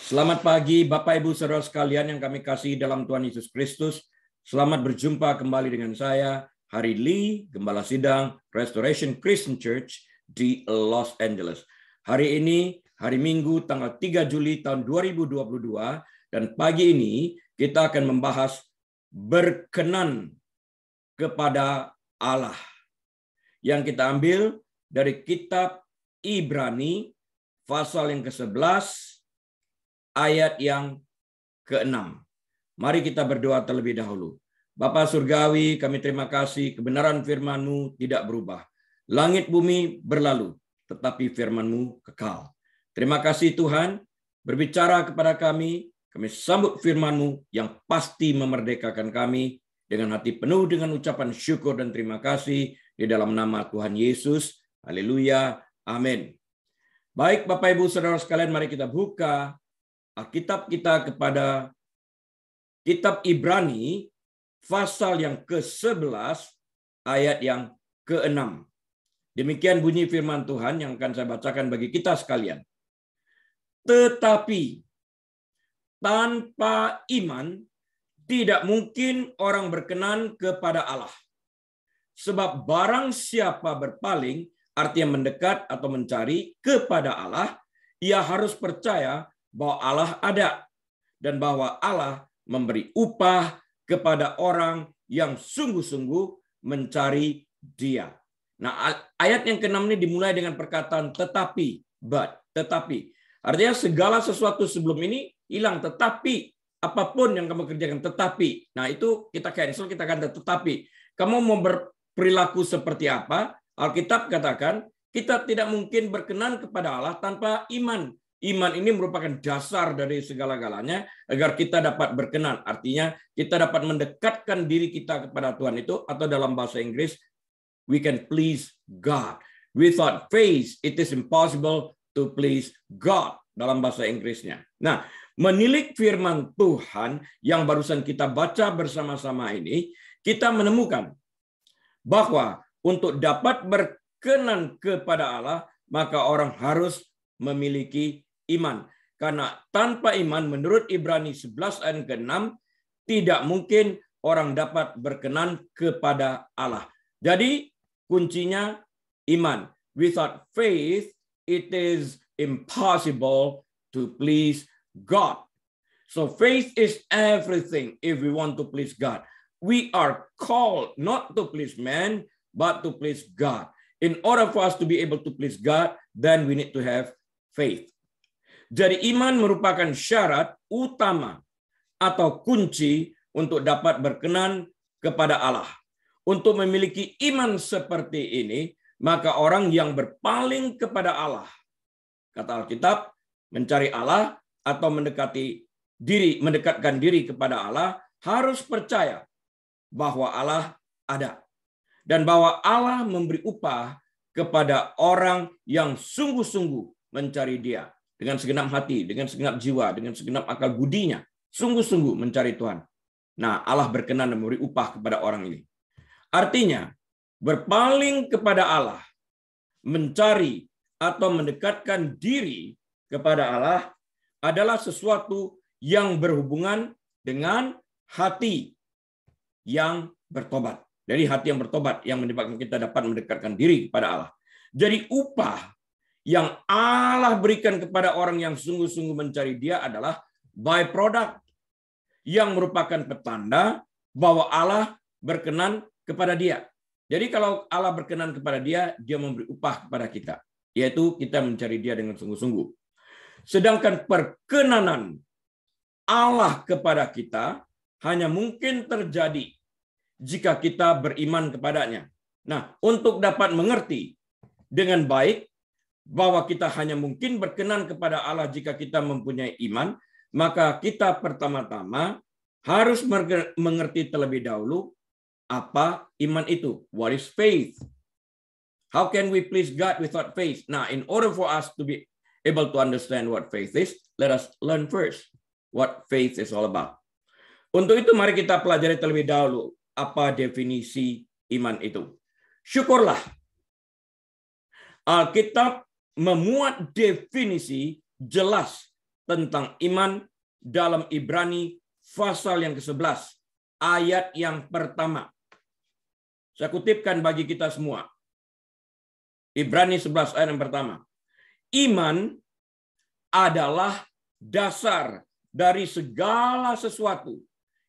Selamat pagi Bapak Ibu Saudara sekalian yang kami kasihi dalam Tuhan Yesus Kristus. Selamat berjumpa kembali dengan saya, Hari Lee, Gembala Sidang Restoration Christian Church di Los Angeles. Hari ini, hari Minggu, tanggal 3 Juli tahun 2022, dan pagi ini kita akan membahas berkenan kepada Allah. Yang kita ambil dari kitab Ibrani, pasal yang ke-11, ayat yang ke-6. Mari kita berdoa terlebih dahulu. Bapa Surgawi, kami terima kasih kebenaran firman-Mu tidak berubah. Langit bumi berlalu, tetapi firman-Mu kekal. Terima kasih Tuhan, berbicara kepada kami sambut firman-Mu yang pasti memerdekakan kami dengan hati penuh dengan ucapan syukur dan terima kasih di dalam nama Tuhan Yesus. Haleluya. Amin. Baik Bapak Ibu Saudara sekalian, mari kita buka Alkitab kita kepada kitab Ibrani pasal yang ke-11 ayat yang ke-6. Demikian bunyi firman Tuhan yang akan saya bacakan bagi kita sekalian. Tetapi tanpa iman tidak mungkin orang berkenan kepada Allah. Sebab barang siapa berpaling, artinya mendekat atau mencari kepada Allah, ia harus percaya bahwa Allah ada dan bahwa Allah memberi upah kepada orang yang sungguh-sungguh mencari Dia. Nah, ayat yang ke-6 ini dimulai dengan perkataan tetapi, tetapi. Artinya segala sesuatu sebelum ini hilang, tetapi apapun yang kamu kerjakan tetapi. Nah, itu kita cancel, kita kata tetapi. Kamu mau berperilaku seperti apa? Alkitab katakan kita tidak mungkin berkenan kepada Allah tanpa iman. Iman ini merupakan dasar dari segala-galanya agar kita dapat berkenan. Artinya kita dapat mendekatkan diri kita kepada Tuhan itu, atau dalam bahasa Inggris, we can please God. Without faith, it is impossible to please God dalam bahasa Inggrisnya. Nah, menilik firman Tuhan yang barusan kita baca bersama-sama ini, kita menemukan bahwa untuk dapat berkenan kepada Allah, maka orang harus memiliki iman. Karena tanpa iman, menurut Ibrani 11 ayat ke-6, tidak mungkin orang dapat berkenan kepada Allah. Jadi kuncinya iman. Without faith, it is impossible to please God. So faith is everything if we want to please God. We are called not to please man, but to please God. In order for us to be able to please God, then we need to have faith. Jadi iman merupakan syarat utama atau kunci untuk dapat berkenan kepada Allah. Untuk memiliki iman seperti ini, maka orang yang berpaling kepada Allah, kata Alkitab, mencari Allah atau mendekatkan diri kepada Allah, harus percaya bahwa Allah ada dan bahwa Allah memberi upah kepada orang yang sungguh-sungguh mencari Dia. Dengan segenap hati, dengan segenap jiwa, dengan segenap akal budinya, sungguh-sungguh mencari Tuhan. Nah, Allah berkenan dan memberi upah kepada orang ini. Artinya, berpaling kepada Allah, mencari atau mendekatkan diri kepada Allah adalah sesuatu yang berhubungan dengan hati yang bertobat. Dari hati yang bertobat yang menyebabkan kita dapat mendekatkan diri kepada Allah. Jadi upah yang Allah berikan kepada orang yang sungguh-sungguh mencari Dia adalah byproduct yang merupakan petanda bahwa Allah berkenan kepada dia. Jadi kalau Allah berkenan kepada dia, Dia memberi upah kepada kita, yaitu kita mencari Dia dengan sungguh-sungguh. Sedangkan perkenanan Allah kepada kita hanya mungkin terjadi jika kita beriman kepadanya. Nah, untuk dapat mengerti dengan baik bahwa kita hanya mungkin berkenan kepada Allah jika kita mempunyai iman, maka kita pertama-tama harus mengerti terlebih dahulu apa iman itu. What is faith? How can we please God without faith? Nah, in order for us to be able to understand what faith is, let us learn first what faith is all about. Untuk itu, mari kita pelajari terlebih dahulu apa definisi iman itu. Syukurlah, Alkitab memuat definisi jelas tentang iman dalam Ibrani pasal yang ke-11, ayat yang pertama. Saya kutipkan bagi kita semua. Ibrani 11 ayat yang pertama. Iman adalah dasar dari segala sesuatu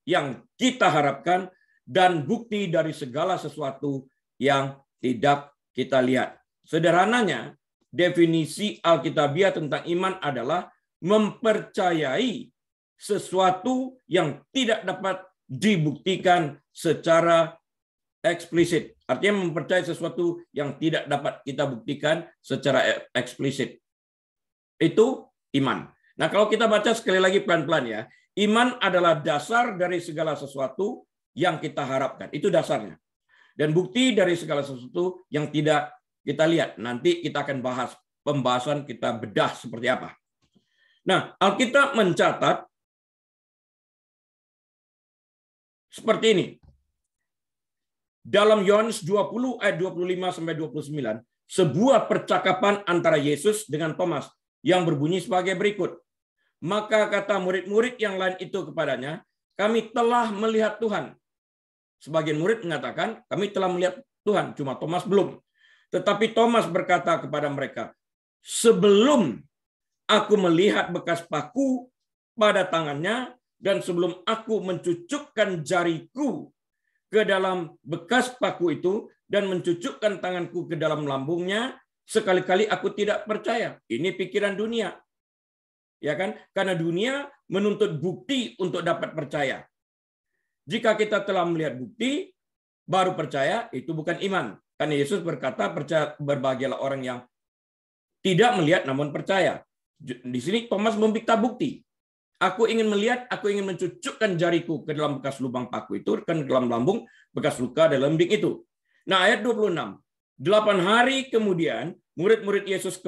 yang kita harapkan dan bukti dari segala sesuatu yang tidak kita lihat. Sederhananya, definisi Alkitabiah tentang iman adalah mempercayai sesuatu yang tidak dapat dibuktikan secara eksplisit. Artinya mempercayai sesuatu yang tidak dapat kita buktikan secara eksplisit. Itu iman. Nah, kalau kita baca sekali lagi pelan-pelan ya. Iman adalah dasar dari segala sesuatu yang kita harapkan. Itu dasarnya. Dan bukti dari segala sesuatu yang tidak kita lihat. Nanti kita akan bahas pembahasan, kita bedah seperti apa. Nah, Alkitab mencatat seperti ini. Dalam Yohanes 20 ayat 25 sampai 29, sebuah percakapan antara Yesus dengan Thomas yang berbunyi sebagai berikut. Maka kata murid-murid yang lain itu kepadanya, kami telah melihat Tuhan. Sebagian murid mengatakan, kami telah melihat Tuhan, cuma Thomas belum. Tetapi Thomas berkata kepada mereka, sebelum aku melihat bekas paku pada tangannya, dan sebelum aku mencucukkan jariku ke dalam bekas paku itu, dan mencucukkan tanganku ke dalam lambungnya, sekali-kali aku tidak percaya. Ini pikiran dunia. Ya kan? Karena dunia menuntut bukti untuk dapat percaya. Jika kita telah melihat bukti, baru percaya, itu bukan iman. Karena Yesus berkata, berbahagialah orang yang tidak melihat namun percaya. Di sini Thomas meminta bukti. Aku ingin melihat, aku ingin mencucukkan jariku ke dalam bekas lubang paku itu, ke dalam lambung bekas luka dalam lembing itu. Nah, ayat 26. 8 hari kemudian, murid-murid Yesus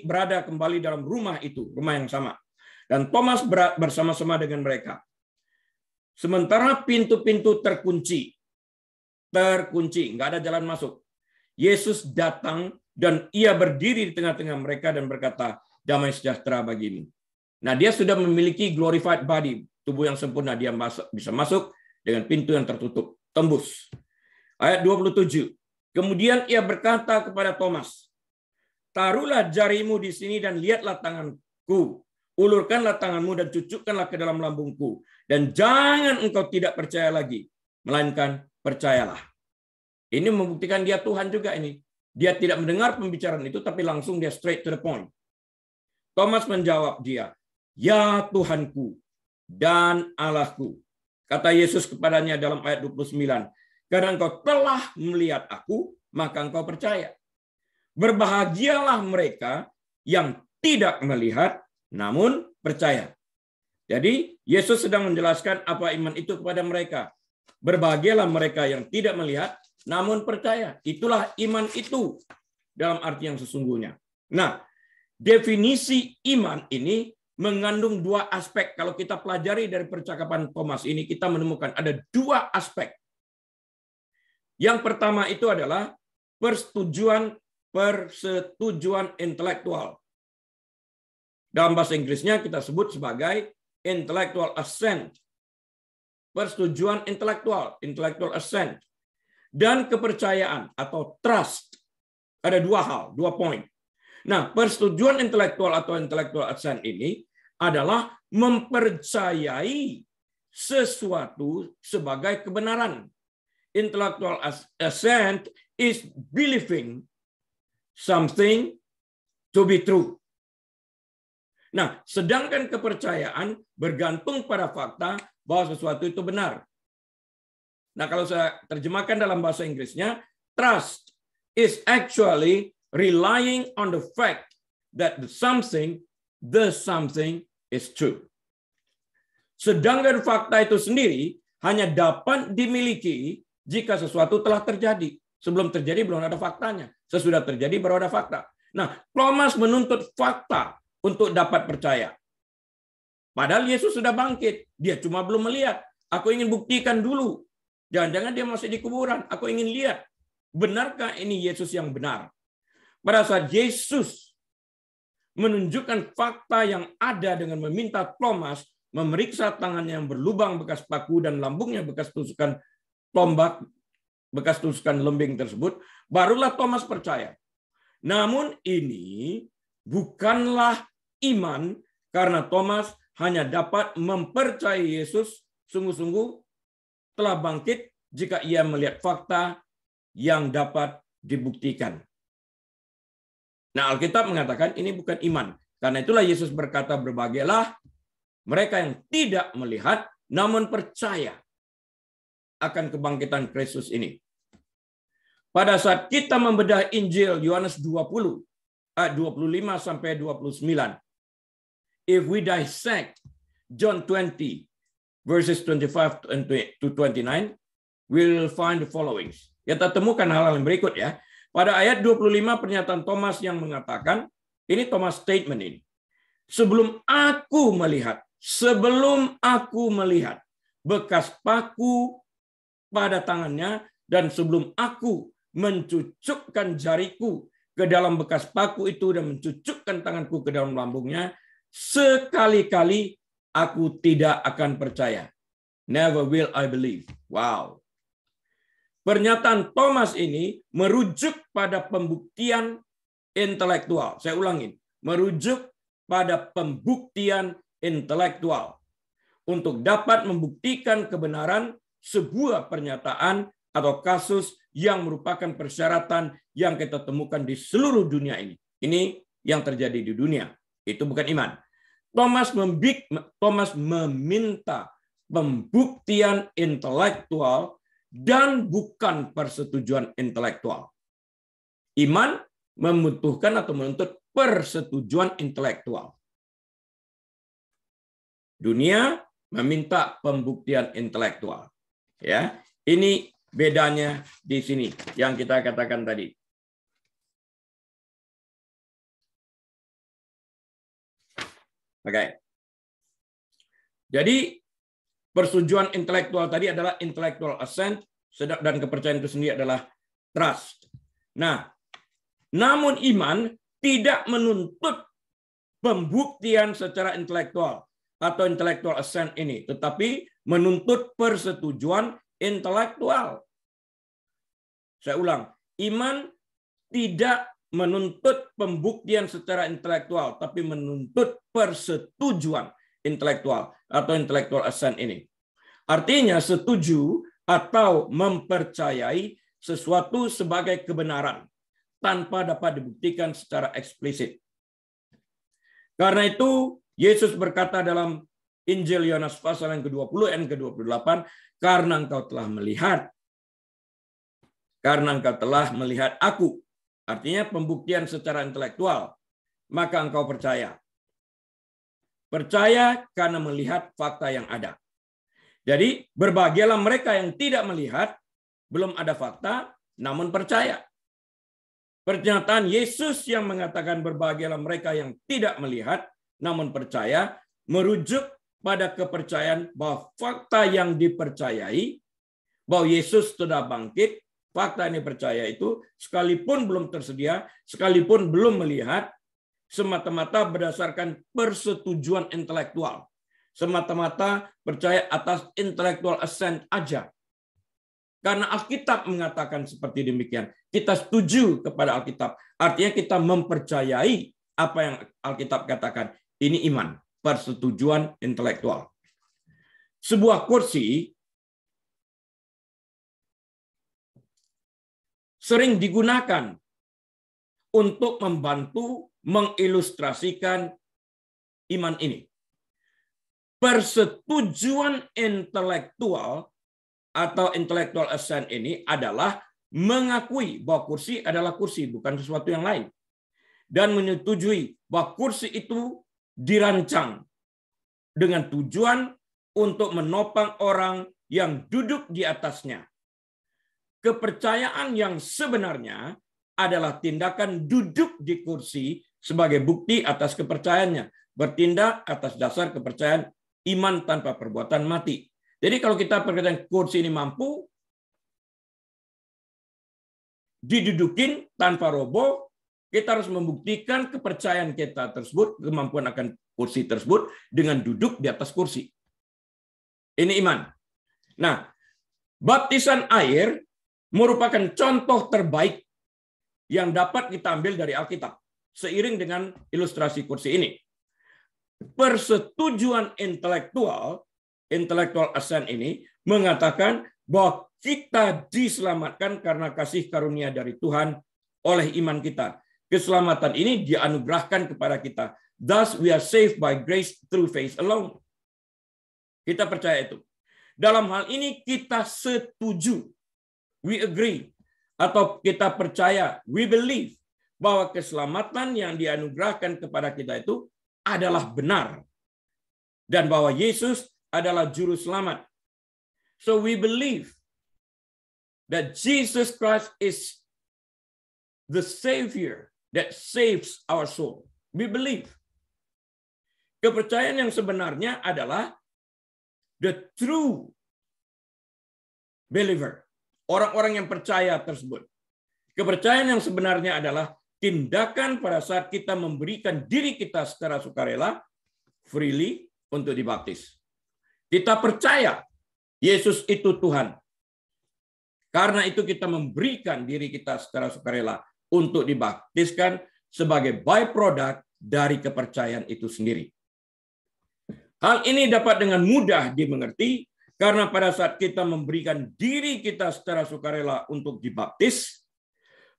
berada kembali dalam rumah itu, rumah yang sama. Dan Thomas bersama-sama dengan mereka. Sementara pintu-pintu terkunci, nggak ada jalan masuk. Yesus datang dan ia berdiri di tengah-tengah mereka dan berkata, damai sejahtera bagimu. Nah, dia sudah memiliki glorified body, tubuh yang sempurna, dia bisa masuk dengan pintu yang tertutup, tembus. Ayat 27. Kemudian ia berkata kepada Thomas, taruhlah jarimu di sini dan lihatlah tanganku. Ulurkanlah tanganmu dan cucukkanlah ke dalam lambungku. Dan jangan engkau tidak percaya lagi, melainkan percayalah. Ini membuktikan dia Tuhan juga ini. Dia tidak mendengar pembicaraan itu, tapi langsung dia straight to the point. Thomas menjawab dia, ya Tuhanku dan Allahku. Kata Yesus kepadanya dalam ayat 29, karena engkau telah melihat aku, maka engkau percaya. Berbahagialah mereka yang tidak melihat, namun percaya. Jadi, Yesus sedang menjelaskan apa iman itu kepada mereka. Berbahagialah mereka yang tidak melihat, namun percaya. Itulah iman itu dalam arti yang sesungguhnya. Nah, definisi iman ini mengandung dua aspek. Kalau kita pelajari dari percakapan Thomas ini, kita menemukan ada dua aspek. Yang pertama itu adalah persetujuan intelektual. Dalam bahasa Inggrisnya kita sebut sebagai intellectual assent. Persetujuan intellectual assent. Dan kepercayaan atau trust. Ada dua hal, dua poin. Nah, persetujuan intelektual atau intellectual assent ini adalah mempercayai sesuatu sebagai kebenaran. Intellectual assent is believing something to be true. Nah, sedangkan kepercayaan bergantung pada fakta bahwa sesuatu itu benar. Nah, kalau saya terjemahkan dalam bahasa Inggrisnya, trust is actually relying on the fact that the something is true. Sedangkan fakta itu sendiri hanya dapat dimiliki jika sesuatu telah terjadi. Sebelum terjadi belum ada faktanya. Sesudah terjadi baru ada fakta. Nah, Thomas menuntut fakta untuk dapat percaya. Padahal Yesus sudah bangkit. Dia cuma belum melihat. Aku ingin buktikan dulu. Jangan-jangan dia masih di kuburan. Aku ingin lihat. Benarkah ini Yesus yang benar? Pada saat Yesus menunjukkan fakta yang ada dengan meminta Thomas memeriksa tangannya yang berlubang bekas paku dan lambungnya bekas tusukan tombak, bekas tusukan lembing tersebut, barulah Thomas percaya. Namun ini bukanlah iman, karena Thomas hanya dapat mempercayai Yesus sungguh-sungguh telah bangkit jika ia melihat fakta yang dapat dibuktikan. Nah, Alkitab mengatakan ini bukan iman. Karena itulah Yesus berkata, berbahagialah mereka yang tidak melihat namun percaya akan kebangkitan Kristus ini. Pada saat kita membedah Injil Yohanes 20 ayat 25 sampai 29, if we dissect John 20 verses 25 to 29, we'll find the following. Kita temukan hal-hal yang berikut ya. Pada ayat 25 pernyataan Thomas yang mengatakan, ini Thomas statement ini. Sebelum aku melihat bekas paku pada tangannya, dan sebelum aku mencucukkan jariku ke dalam bekas paku itu dan mencucukkan tanganku ke dalam lambungnya, sekali-kali aku tidak akan percaya. Never will I believe. Wow. Pernyataan Thomas ini merujuk pada pembuktian intelektual. Saya ulangin, merujuk pada pembuktian intelektual untuk dapat membuktikan kebenaran sebuah pernyataan atau kasus yang merupakan persyaratan yang kita temukan di seluruh dunia ini. Ini yang terjadi di dunia. Itu bukan iman. Thomas meminta pembuktian intelektual dan bukan persetujuan intelektual. Iman membutuhkan atau menuntut persetujuan intelektual. Dunia meminta pembuktian intelektual. Ya, ini bedanya di sini yang kita katakan tadi. Oke. Jadi persetujuan intelektual tadi adalah intellectual assent, dan kepercayaan itu sendiri adalah trust. Nah, namun iman tidak menuntut pembuktian secara intelektual atau intellectual assent ini, tetapi menuntut persetujuan intelektual. Saya ulang, iman tidak menuntut pembuktian secara intelektual, tapi menuntut persetujuan intelektual atau intellectual assent ini. Artinya setuju atau mempercayai sesuatu sebagai kebenaran tanpa dapat dibuktikan secara eksplisit. Karena itu Yesus berkata dalam Injil Yohanes pasal yang ke-20 dan ke-28, karena engkau telah melihat aku. Artinya pembuktian secara intelektual, maka engkau percaya. Percaya karena melihat fakta yang ada. Jadi berbahagialah mereka yang tidak melihat, belum ada fakta, namun percaya. Pernyataan Yesus yang mengatakan berbahagialah mereka yang tidak melihat, namun percaya, merujuk pada kepercayaan bahwa fakta yang dipercayai, bahwa Yesus sudah bangkit, fakta yang dipercaya itu, sekalipun belum tersedia, sekalipun belum melihat, semata-mata berdasarkan persetujuan intelektual. Semata-mata percaya atas intellectual assent aja. Karena Alkitab mengatakan seperti demikian. Kita setuju kepada Alkitab. Artinya kita mempercayai apa yang Alkitab katakan. Ini iman, persetujuan intelektual. Sebuah kursi sering digunakan untuk membantu mengilustrasikan iman ini. Persetujuan intelektual atau intellectual assent ini adalah mengakui bahwa kursi adalah kursi, bukan sesuatu yang lain. Dan menyetujui bahwa kursi itu dirancang dengan tujuan untuk menopang orang yang duduk di atasnya. Kepercayaan yang sebenarnya adalah tindakan duduk di kursi sebagai bukti atas kepercayaannya. Bertindak atas dasar kepercayaan iman tanpa perbuatan mati. Jadi kalau kita perkatakan kursi ini mampu didudukin tanpa roboh, Kita harus membuktikan kepercayaan kita tersebut, kemampuan akan kursi tersebut dengan duduk di atas kursi. Ini iman. Nah, baptisan air merupakan contoh terbaik yang dapat kita ambil dari Alkitab. Seiring dengan ilustrasi kursi ini. Persetujuan intelektual assent ini mengatakan bahwa kita diselamatkan karena kasih karunia dari Tuhan oleh iman kita. Keselamatan ini dianugerahkan kepada kita. Thus we are saved by grace through faith alone. Kita percaya itu. Dalam hal ini kita setuju. We agree. Atau kita percaya, we believe, bahwa keselamatan yang dianugerahkan kepada kita itu adalah benar. Dan bahwa Yesus adalah juru selamat. So we believe that Jesus Christ is the Savior that saves our soul. We believe. Kepercayaan yang sebenarnya adalah the true believer. Orang-orang yang percaya tersebut. Kepercayaan yang sebenarnya adalah tindakan pada saat kita memberikan diri kita secara sukarela, freely, untuk dibaptis. Kita percaya Yesus itu Tuhan. Karena itu kita memberikan diri kita secara sukarela untuk dibaptiskan sebagai byproduct dari kepercayaan itu sendiri. Hal ini dapat dengan mudah dimengerti karena pada saat kita memberikan diri kita secara sukarela untuk dibaptis,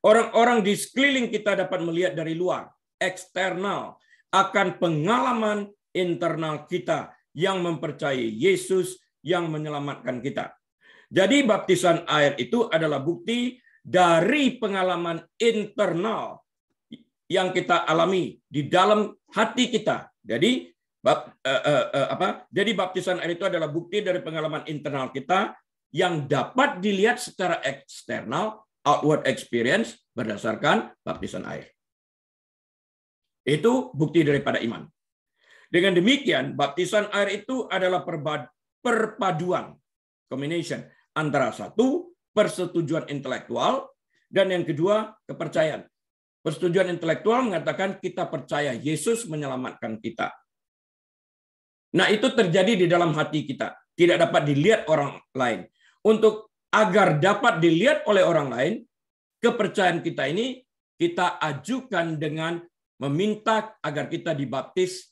orang-orang di sekeliling kita dapat melihat dari luar, eksternal, akan pengalaman internal kita yang mempercayai Yesus yang menyelamatkan kita. Jadi baptisan air itu adalah bukti dari pengalaman internal yang kita alami di dalam hati kita. Jadi baptisan air itu adalah bukti dari pengalaman internal kita yang dapat dilihat secara eksternal, outward experience, berdasarkan baptisan air. Itu bukti daripada iman. Dengan demikian, baptisan air itu adalah perpaduan, combination, antara satu, persetujuan intelektual, dan yang kedua, kepercayaan. Persetujuan intelektual mengatakan kita percaya Yesus menyelamatkan kita. Nah, itu terjadi di dalam hati kita. Tidak dapat dilihat orang lain. Agar dapat dilihat oleh orang lain, kepercayaan kita ini kita ajukan dengan meminta agar kita dibaptis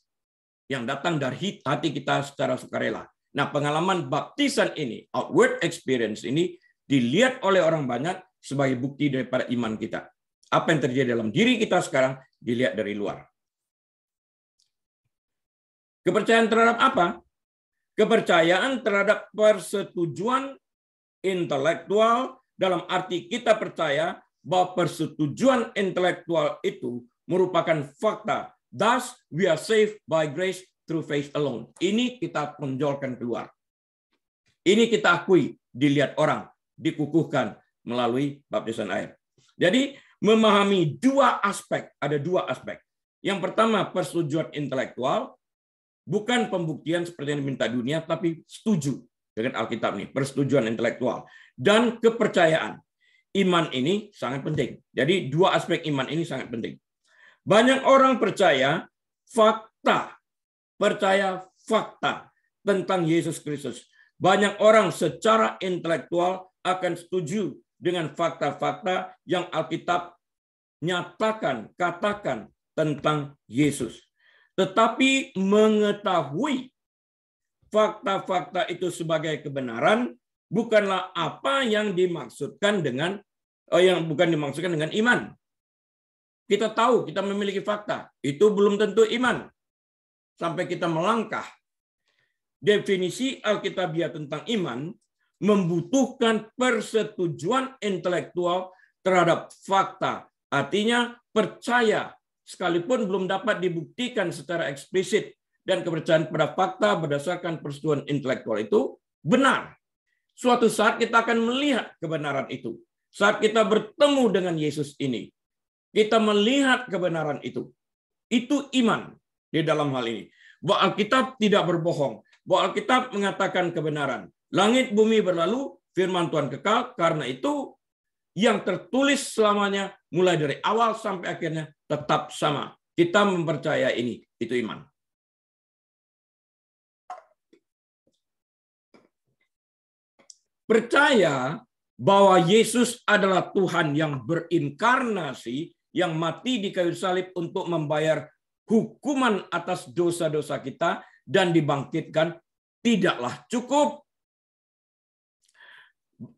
yang datang dari hati kita secara sukarela. Nah, pengalaman baptisan ini, outward experience ini, dilihat oleh orang banyak sebagai bukti daripada iman kita. Apa yang terjadi dalam diri kita sekarang dilihat dari luar. Kepercayaan terhadap apa? Kepercayaan terhadap persetujuan intelektual dalam arti kita percaya bahwa persetujuan intelektual itu merupakan fakta. Thus, we are saved by grace through faith alone. Ini kita tonjolkan keluar. Ini kita akui, dilihat orang, dikukuhkan melalui baptisan air. Jadi, memahami ada dua aspek. Yang pertama, persetujuan intelektual, bukan pembuktian seperti yang diminta dunia, tapi setuju dengan Alkitab nih, persetujuan intelektual. Dan kepercayaan. Iman ini sangat penting. Jadi, dua aspek iman ini sangat penting. Banyak orang percaya fakta tentang Yesus Kristus. Banyak orang secara intelektual akan setuju dengan fakta-fakta yang Alkitab katakan tentang Yesus. Tetapi mengetahui fakta-fakta itu sebagai kebenaran bukanlah apa yang dimaksudkan dengan iman. Kita tahu, kita memiliki fakta. Itu belum tentu iman. Sampai kita melangkah. Definisi Alkitabiah tentang iman membutuhkan persetujuan intelektual terhadap fakta. Artinya percaya, sekalipun belum dapat dibuktikan secara eksplisit. Dan kepercayaan pada fakta berdasarkan persetujuan intelektual itu benar. Suatu saat kita akan melihat kebenaran itu. Saat kita bertemu dengan Yesus ini. Kita melihat kebenaran itu. Itu iman di dalam hal ini. Bahwa Alkitab tidak berbohong. Bahwa Alkitab mengatakan kebenaran. Langit bumi berlalu, firman Tuhan kekal. Karena itu yang tertulis selamanya, mulai dari awal sampai akhirnya, tetap sama. Kita mempercayai ini, itu iman. Percaya bahwa Yesus adalah Tuhan yang berinkarnasi, yang mati di kayu salib untuk membayar hukuman atas dosa-dosa kita dan dibangkitkan, tidaklah cukup.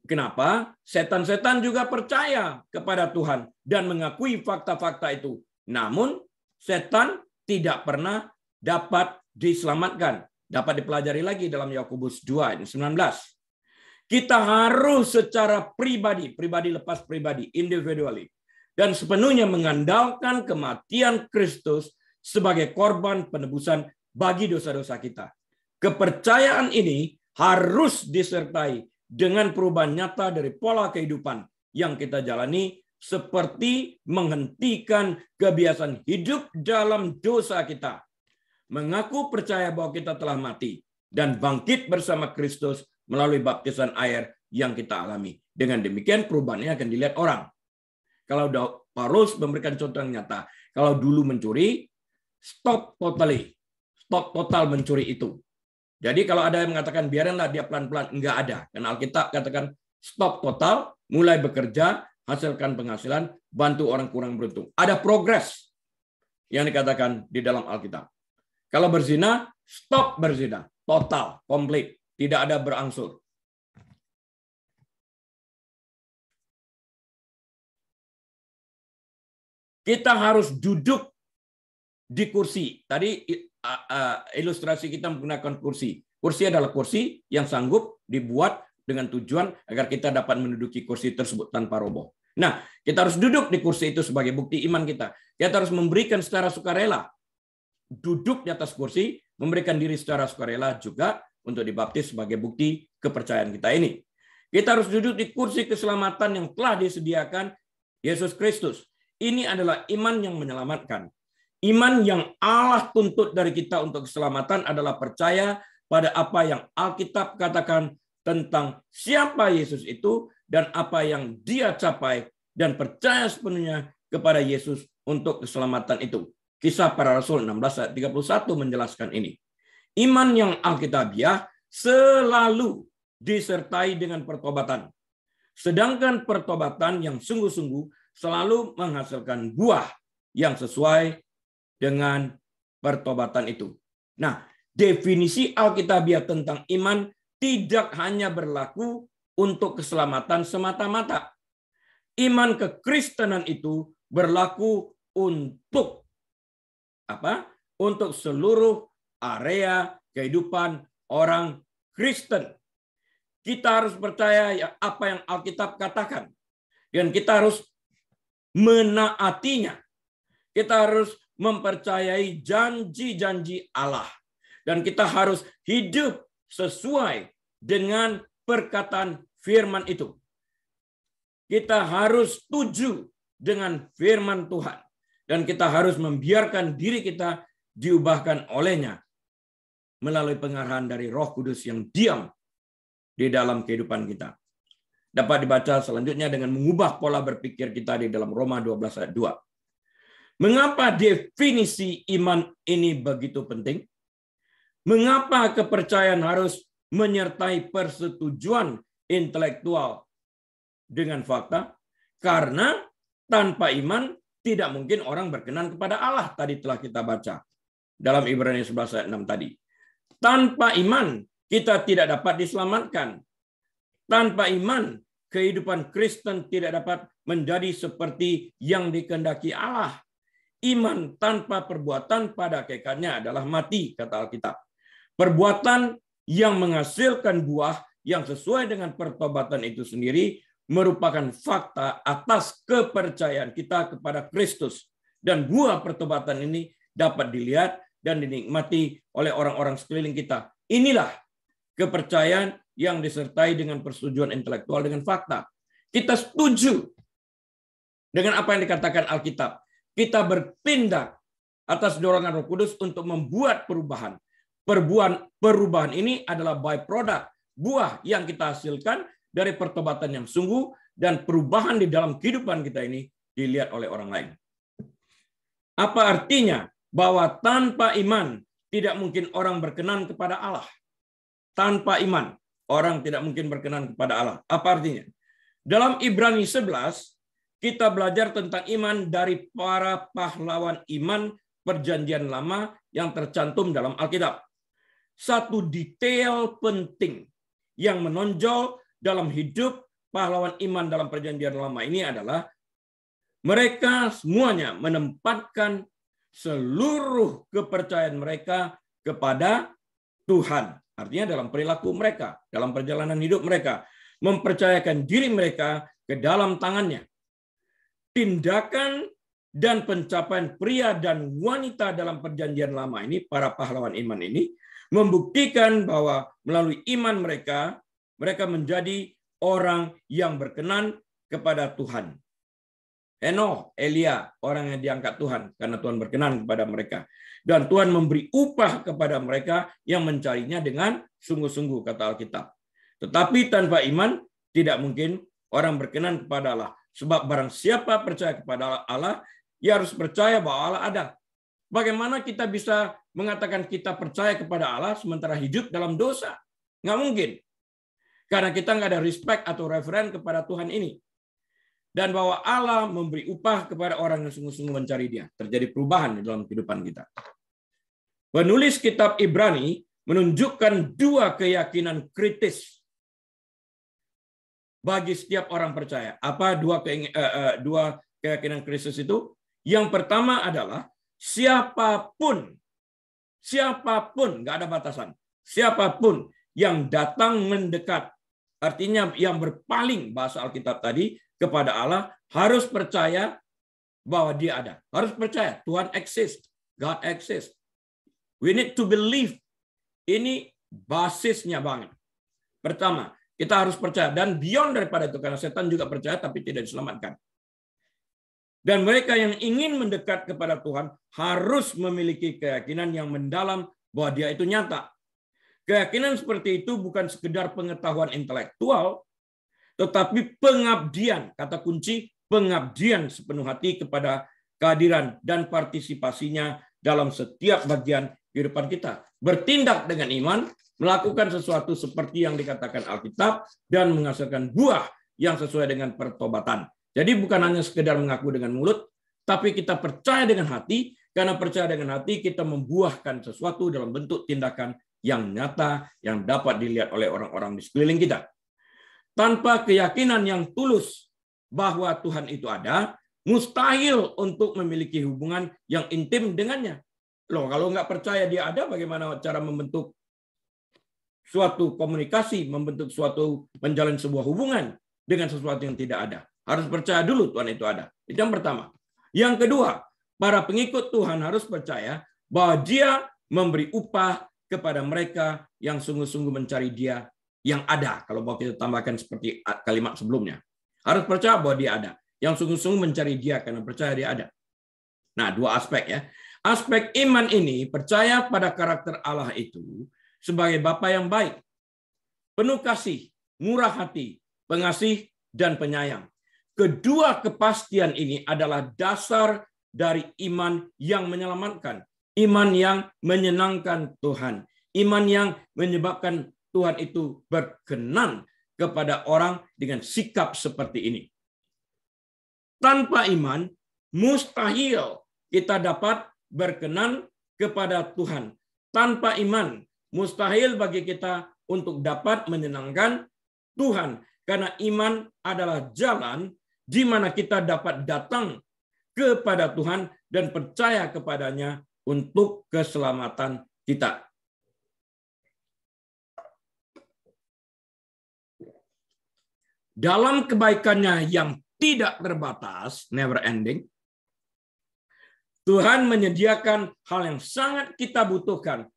Kenapa? Setan-setan juga percaya kepada Tuhan dan mengakui fakta-fakta itu. Namun, setan tidak pernah dapat diselamatkan. Dapat dipelajari lagi dalam Yakobus 2 ayat 19. Kita harus secara pribadi lepas pribadi, individually, dan sepenuhnya mengandalkan kematian Kristus sebagai korban penebusan bagi dosa-dosa kita. Kepercayaan ini harus disertai dengan perubahan nyata dari pola kehidupan yang kita jalani, seperti menghentikan kebiasaan hidup dalam dosa kita, mengaku percaya bahwa kita telah mati dan bangkit bersama Kristus melalui baptisan air yang kita alami. Dengan demikian perubahannya akan dilihat orang. Kalau Paulus memberikan contoh yang nyata, kalau dulu mencuri, stop totally. Stop total mencuri itu. Jadi kalau ada yang mengatakan biarinlah dia pelan-pelan, enggak ada. Karena Alkitab katakan stop total, mulai bekerja, hasilkan penghasilan, bantu orang kurang beruntung. Ada progres yang dikatakan di dalam Alkitab. Kalau berzina, stop berzina. Total, komplit. Tidak ada berangsur. Kita harus duduk di kursi. Tadi ilustrasi kita menggunakan kursi. Kursi adalah kursi yang sanggup dibuat dengan tujuan agar kita dapat menduduki kursi tersebut tanpa roboh. Nah, kita harus duduk di kursi itu sebagai bukti iman kita. Kita harus memberikan secara sukarela. Duduk di atas kursi, memberikan diri secara sukarela juga untuk dibaptis sebagai bukti kepercayaan kita ini. Kita harus duduk di kursi keselamatan yang telah disediakan Yesus Kristus. Ini adalah iman yang menyelamatkan. Iman yang Allah tuntut dari kita untuk keselamatan adalah percaya pada apa yang Alkitab katakan tentang siapa Yesus itu dan apa yang Dia capai, dan percaya sepenuhnya kepada Yesus untuk keselamatan itu. Kisah Para Rasul 16 ayat 31 menjelaskan ini. Iman yang alkitabiah selalu disertai dengan pertobatan. Sedangkan pertobatan yang sungguh-sungguh selalu menghasilkan buah yang sesuai dengan pertobatan itu. Nah, definisi alkitabiah tentang iman tidak hanya berlaku untuk keselamatan semata-mata. Iman kekristenan itu berlaku untuk apa? Untuk seluruh area kehidupan orang Kristen. Kita harus percaya apa yang Alkitab katakan. Dan kita harus menaatinya. Kita harus mempercayai janji-janji Allah. Dan kita harus hidup sesuai dengan perkataan firman itu. Kita harus setuju dengan firman Tuhan. Dan kita harus membiarkan diri kita diubahkan olehnya melalui pengarahan dari Roh Kudus yang diam di dalam kehidupan kita. Dapat dibaca selanjutnya dengan mengubah pola berpikir kita di dalam Roma 12 ayat 2. Mengapa definisi iman ini begitu penting? Mengapa kepercayaan harus menyertai persetujuan intelektual dengan fakta? Karena tanpa iman tidak mungkin orang berkenan kepada Allah. Tadi telah kita baca dalam Ibrani 11 ayat 6 tadi. Tanpa iman, kita tidak dapat diselamatkan. Tanpa iman, kehidupan Kristen tidak dapat menjadi seperti yang dikehendaki Allah. Iman tanpa perbuatan pada hakikatnya adalah mati, kata Alkitab. Perbuatan yang menghasilkan buah yang sesuai dengan pertobatan itu sendiri merupakan fakta atas kepercayaan kita kepada Kristus. Dan buah pertobatan ini dapat dilihat dan dinikmati oleh orang-orang sekeliling kita. Inilah kepercayaan yang disertai dengan persetujuan intelektual dengan fakta. Kita setuju dengan apa yang dikatakan Alkitab. Kita bertindak atas dorongan Roh Kudus untuk membuat perubahan. Perubahan ini adalah byproduct, buah yang kita hasilkan dari pertobatan yang sungguh dan perubahan di dalam kehidupan kita ini dilihat oleh orang lain. Apa artinya? Bahwa tanpa iman tidak mungkin orang berkenan kepada Allah. Tanpa iman orang tidak mungkin berkenan kepada Allah. Apa artinya? Dalam Ibrani 11 kita belajar tentang iman dari para pahlawan iman Perjanjian Lama yang tercantum dalam Alkitab. Satu detail penting yang menonjol dalam hidup pahlawan iman dalam Perjanjian Lama ini adalah mereka semuanya menempatkan seluruh kepercayaan mereka kepada Tuhan. Artinya dalam perilaku mereka, dalam perjalanan hidup mereka, mempercayakan diri mereka ke dalam tangannya. Tindakan dan pencapaian pria dan wanita dalam Perjanjian Lama ini, para pahlawan iman ini, membuktikan bahwa melalui iman mereka, mereka menjadi orang yang berkenan kepada Tuhan. Enoch, Elia, orang yang diangkat Tuhan karena Tuhan berkenan kepada mereka. Dan Tuhan memberi upah kepada mereka yang mencarinya dengan sungguh-sungguh, kata Alkitab. Tetapi tanpa iman, tidak mungkin orang berkenan kepada Allah. Sebab barang siapa percaya kepada Allah, ia harus percaya bahwa Allah ada. Bagaimana kita bisa mengatakan kita percaya kepada Allah sementara hidup dalam dosa? Nggak mungkin. Karena kita nggak ada respect atau referen kepada Tuhan ini. Dan bahwa Allah memberi upah kepada orang yang sungguh-sungguh mencari Dia. Terjadi perubahan di dalam kehidupan kita. Penulis kitab Ibrani menunjukkan dua keyakinan kritis bagi setiap orang percaya. Apa dua keyakinan kritis itu? Yang pertama adalah siapapun, nggak ada batasan, siapapun yang datang mendekat, artinya yang berpaling, bahasa Alkitab tadi, kepada Allah, harus percaya bahwa Dia ada. Harus percaya Tuhan exist, God exist. We need to believe. Ini basisnya banget. Pertama, kita harus percaya. Dan beyond daripada itu, karena setan juga percaya tapi tidak diselamatkan. Dan mereka yang ingin mendekat kepada Tuhan harus memiliki keyakinan yang mendalam bahwa Dia itu nyata. Keyakinan seperti itu bukan sekedar pengetahuan intelektual, tetapi pengabdian, kata kunci, pengabdian sepenuh hati kepada kehadiran dan partisipasinya dalam setiap bagian kehidupan kita. Bertindak dengan iman, melakukan sesuatu seperti yang dikatakan Alkitab, dan menghasilkan buah yang sesuai dengan pertobatan. Jadi bukan hanya sekedar mengaku dengan mulut, tapi kita percaya dengan hati, karena percaya dengan hati kita membuahkan sesuatu dalam bentuk tindakan yang nyata, yang dapat dilihat oleh orang-orang di sekeliling kita. Tanpa keyakinan yang tulus bahwa Tuhan itu ada, mustahil untuk memiliki hubungan yang intim dengannya. Loh, kalau nggak percaya Dia ada, bagaimana cara membentuk suatu komunikasi, menjalin sebuah hubungan dengan sesuatu yang tidak ada? Harus percaya dulu Tuhan itu ada. Itu yang pertama. Yang kedua, para pengikut Tuhan harus percaya bahwa Dia memberi upah kepada mereka yang sungguh-sungguh mencari Dia yang ada. Kalau mau kita tambahkan seperti kalimat sebelumnya. Harus percaya bahwa Dia ada. Yang sungguh-sungguh mencari Dia karena percaya Dia ada. Nah, dua aspek ya. Aspek iman ini percaya pada karakter Allah itu sebagai Bapa yang baik, penuh kasih, murah hati, pengasih, dan penyayang. Kedua kepastian ini adalah dasar dari iman yang menyelamatkan, iman yang menyenangkan Tuhan, iman yang menyebabkan Tuhan itu berkenan kepada orang dengan sikap seperti ini. Tanpa iman, mustahil kita dapat berkenan kepada Tuhan. Tanpa iman, mustahil bagi kita untuk dapat menyenangkan Tuhan. Karena iman adalah jalan di mana kita dapat datang kepada Tuhan dan percaya kepadanya untuk keselamatan kita. Dalam kebaikannya yang tidak terbatas, never ending, Tuhan menyediakan hal yang sangat kita butuhkan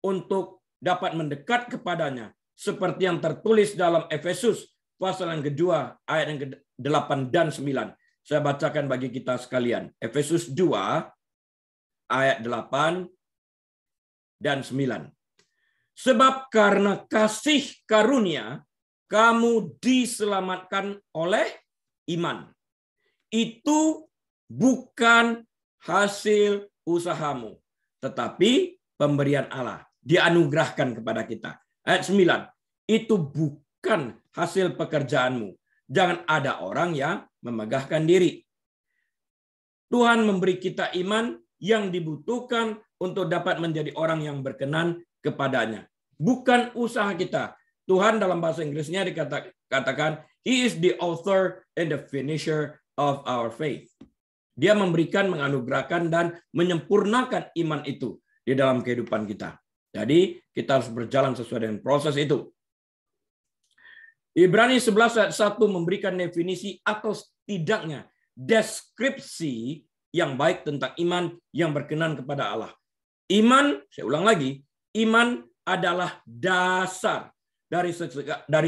untuk dapat mendekat kepadanya. Seperti yang tertulis dalam Efesus pasal yang kedua, ayat yang ke-8 dan 9. Saya bacakan bagi kita sekalian. Efesus 2, ayat 8 dan 9. Sebab karena kasih karunia, kamu diselamatkan oleh iman. Itu bukan hasil usahamu, tetapi pemberian Allah. Dianugerahkan kepada kita. Ayat 9. Itu bukan hasil pekerjaanmu. Jangan ada orang yang memegahkan diri. Tuhan memberi kita iman yang dibutuhkan untuk dapat menjadi orang yang berkenan kepadanya. Bukan usaha kita. Tuhan dalam bahasa Inggrisnya dikatakan, He is the author and the finisher of our faith. Dia memberikan, menganugerahkan, dan menyempurnakan iman itu di dalam kehidupan kita. Jadi kita harus berjalan sesuai dengan proses itu. Ibrani 11 ayat 1 memberikan definisi atau setidaknya deskripsi yang baik tentang iman yang berkenan kepada Allah. Iman, saya ulang lagi, iman adalah dasar dari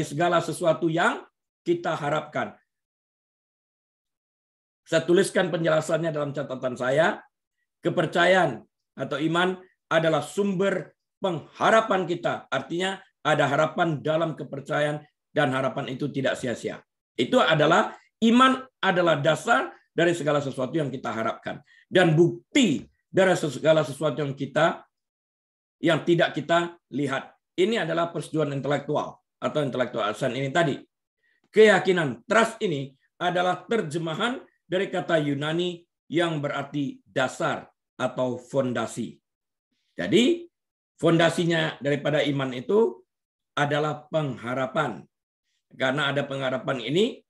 segala sesuatu yang kita harapkan. Saya tuliskan penjelasannya dalam catatan saya. Kepercayaan atau iman adalah sumber pengharapan kita. Artinya ada harapan dalam kepercayaan dan harapan itu tidak sia-sia. Itu adalah iman adalah dasar dari segala sesuatu yang kita harapkan. Dan bukti dari segala sesuatu yang tidak kita lihat. Ini adalah persetujuan intelektual atau intellectual assent ini tadi. Keyakinan, trust ini adalah terjemahan dari kata Yunani yang berarti dasar atau fondasi. Jadi, fondasinya daripada iman itu adalah pengharapan. Karena ada pengharapan ini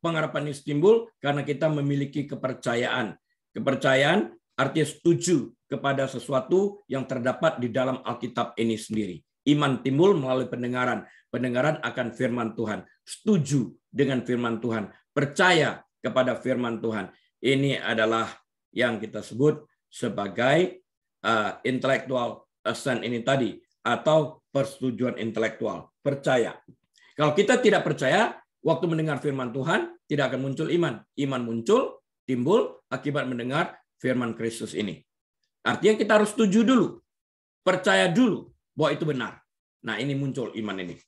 pengharapan ini timbul karena kita memiliki kepercayaan. Kepercayaan artinya setuju kepada sesuatu yang terdapat di dalam Alkitab ini sendiri. Iman timbul melalui pendengaran. Pendengaran akan firman Tuhan. Setuju dengan firman Tuhan. Percaya kepada firman Tuhan. Ini adalah yang kita sebut sebagai intellectual assent ini tadi. Atau persetujuan intelektual. Percaya. Kalau kita tidak percaya, waktu mendengar firman Tuhan, tidak akan muncul iman. Iman muncul, timbul akibat mendengar firman Kristus ini. Artinya kita harus setuju dulu. Percaya dulu bahwa itu benar. Nah, ini muncul iman ini.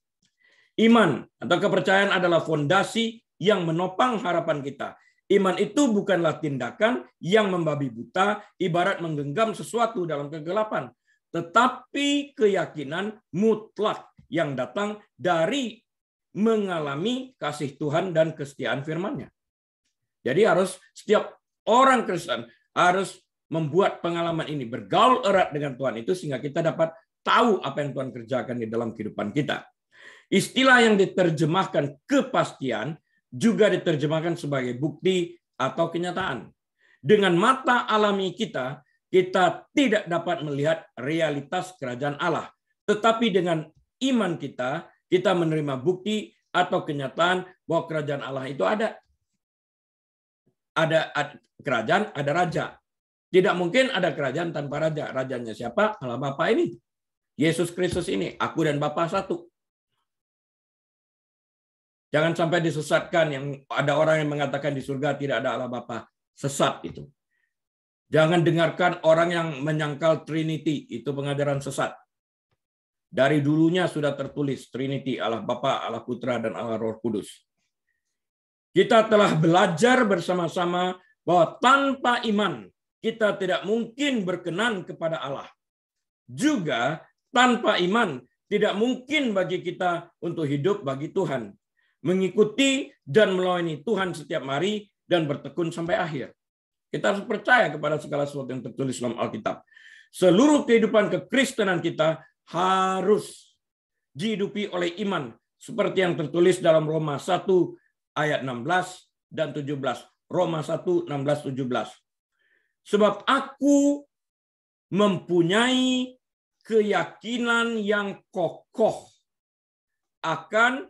Iman atau kepercayaan adalah fondasi yang menopang harapan kita. Iman itu bukanlah tindakan yang membabi buta, ibarat menggenggam sesuatu dalam kegelapan. Tetapi keyakinan mutlak yang datang dari mengalami kasih Tuhan dan kesetiaan firman-Nya. Jadi setiap orang Kristen harus membuat pengalaman ini, bergaul erat dengan Tuhan itu sehingga kita dapat tahu apa yang Tuhan kerjakan di dalam kehidupan kita. Istilah yang diterjemahkan kepastian juga diterjemahkan sebagai bukti atau kenyataan. Dengan mata alami kita tidak dapat melihat realitas kerajaan Allah. Tetapi dengan iman kita menerima bukti atau kenyataan bahwa kerajaan Allah itu ada. Ada kerajaan, ada raja. Tidak mungkin ada kerajaan tanpa raja. Rajanya siapa? Allah Bapa ini. Yesus Kristus ini. Aku dan Bapa satu. Jangan sampai disesatkan yang ada orang yang mengatakan di surga tidak ada Allah Bapa. Sesat itu. Jangan dengarkan orang yang menyangkal Trinity. Itu pengajaran sesat. Dari dulunya sudah tertulis Trinity, Allah Bapa, Allah Putra, dan Allah Roh Kudus. Kita telah belajar bersama-sama bahwa tanpa iman kita tidak mungkin berkenan kepada Allah. Juga tanpa iman tidak mungkin bagi kita untuk hidup bagi Tuhan. Mengikuti dan melayani Tuhan setiap hari dan bertekun sampai akhir. Kita harus percaya kepada segala sesuatu yang tertulis dalam Alkitab. Seluruh kehidupan kekristenan kita harus dihidupi oleh iman. Seperti yang tertulis dalam Roma 1 ayat 16 dan 17. Roma 1, 16, 17. Sebab aku mempunyai keyakinan yang kokoh akan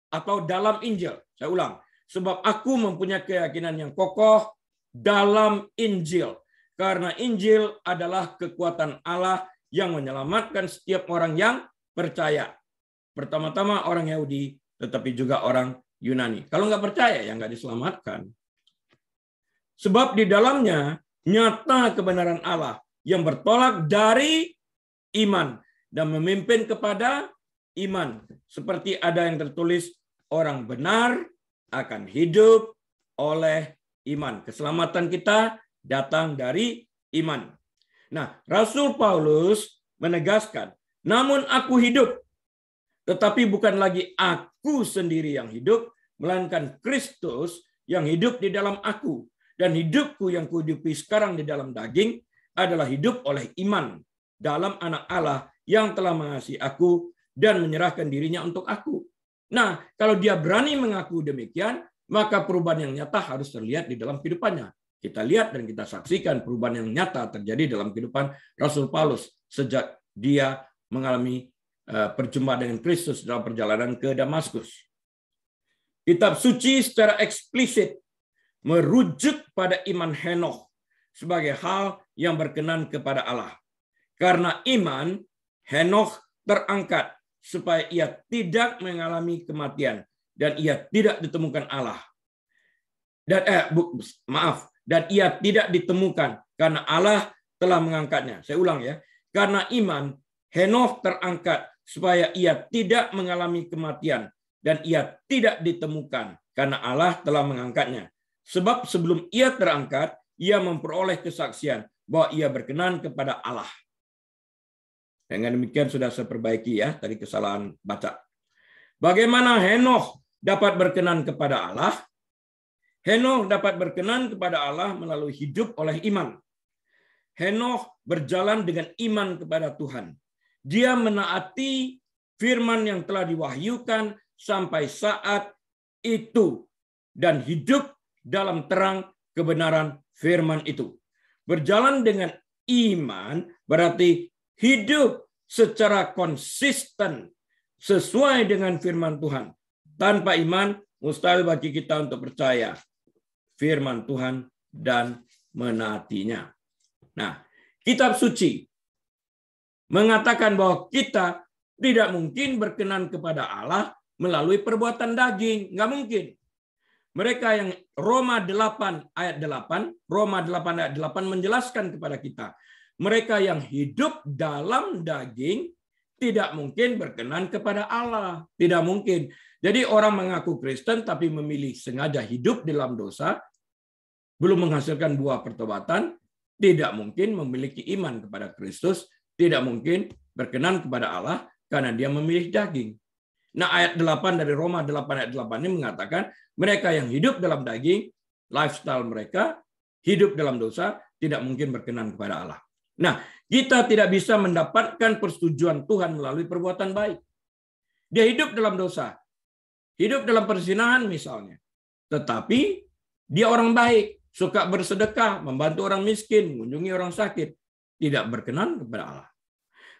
atau dalam Injil. Saya ulang. Sebab aku mempunyai keyakinan yang kokoh dalam Injil. Karena Injil adalah kekuatan Allah yang menyelamatkan setiap orang yang percaya. Pertama-tama orang Yahudi, tetapi juga orang Yunani. Kalau nggak percaya, ya nggak diselamatkan. Sebab di dalamnya nyata kebenaran Allah yang bertolak dari iman dan memimpin kepada iman. Seperti ada yang tertulis, orang benar akan hidup oleh iman. Keselamatan kita datang dari iman. Nah, Rasul Paulus menegaskan, namun aku hidup, tetapi bukan lagi aku sendiri yang hidup, melainkan Kristus yang hidup di dalam aku. Dan hidupku yang kuhidupi sekarang di dalam daging adalah hidup oleh iman dalam Anak Allah yang telah mengasihi aku dan menyerahkan dirinya untuk aku. Nah, kalau dia berani mengaku demikian, maka perubahan yang nyata harus terlihat di dalam kehidupannya. Kita lihat dan kita saksikan perubahan yang nyata terjadi dalam kehidupan Rasul Paulus sejak dia mengalami perjumpaan dengan Kristus dalam perjalanan ke Damaskus. Kitab suci secara eksplisit merujuk pada iman Henokh sebagai hal yang berkenan kepada Allah. Karena iman, Henokh terangkat supaya ia tidak mengalami kematian dan ia tidak ditemukan Allah. Dan ia tidak ditemukan karena Allah telah mengangkatnya. Saya ulang ya. Karena iman, Henokh terangkat supaya ia tidak mengalami kematian dan ia tidak ditemukan karena Allah telah mengangkatnya. Sebab sebelum ia terangkat, ia memperoleh kesaksian bahwa ia berkenan kepada Allah. Dengan demikian sudah saya perbaiki ya, tadi kesalahan baca. Bagaimana Henokh dapat berkenan kepada Allah? Henokh dapat berkenan kepada Allah melalui hidup oleh iman. Henokh berjalan dengan iman kepada Tuhan. Dia menaati firman yang telah diwahyukan sampai saat itu dan hidup dalam terang kebenaran firman itu. Berjalan dengan iman berarti hidup secara konsisten sesuai dengan firman Tuhan. Tanpa iman, mustahil bagi kita untuk percaya firman Tuhan dan menaatinya. Nah, kitab suci mengatakan bahwa kita tidak mungkin berkenan kepada Allah melalui perbuatan daging. Nggak mungkin. Mereka yang Roma 8 ayat 8 menjelaskan kepada kita. Mereka yang hidup dalam daging tidak mungkin berkenan kepada Allah. Tidak mungkin. Jadi orang mengaku Kristen tapi memilih sengaja hidup dalam dosa, belum menghasilkan buah pertobatan, tidak mungkin memiliki iman kepada Kristus, tidak mungkin berkenan kepada Allah karena dia memilih daging. Nah, ayat 8 dari Roma 8 ayat 8 ini mengatakan mereka yang hidup dalam daging, lifestyle mereka, hidup dalam dosa, tidak mungkin berkenan kepada Allah. Nah, kita tidak bisa mendapatkan persetujuan Tuhan melalui perbuatan baik. Dia hidup dalam dosa, hidup dalam perzinahan misalnya. Tetapi dia orang baik, suka bersedekah, membantu orang miskin, mengunjungi orang sakit. Tidak berkenan kepada Allah.